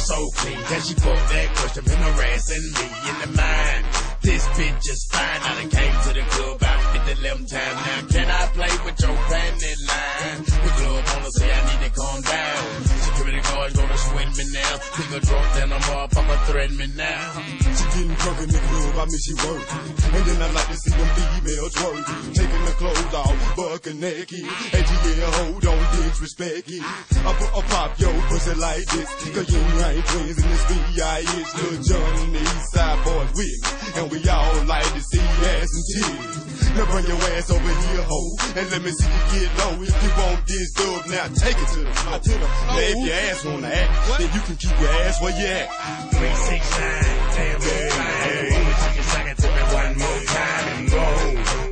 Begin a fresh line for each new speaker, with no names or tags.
So clean, can she fuck that question, been harassing me in the mind. This bitch is fine, I done came to the club out 50 time now. Can I play with your panty line? The club wanna say I need to calm down. Security guards gonna swing me now. Nigga drunk, then I'm motherfucker threaten me now.
She getting drunk in the club, I miss she work. And then I like to see them females twerk. Taking the clothes off, bucking naked. And yeah, hold on, disrespect it. I pop your pussy like this. Cause you ain't twins in this V.I.H. Lil' John and the East Side boys with me. And we all like to see ass and titties. Now bring your ass over here, ho, and let me see you get low. If you want this dub, now take it to the floor. Now if your ass wanna act, then you can keep your ass where you at.
369, damn, hey, hey. She can suck it to me one more time and roll.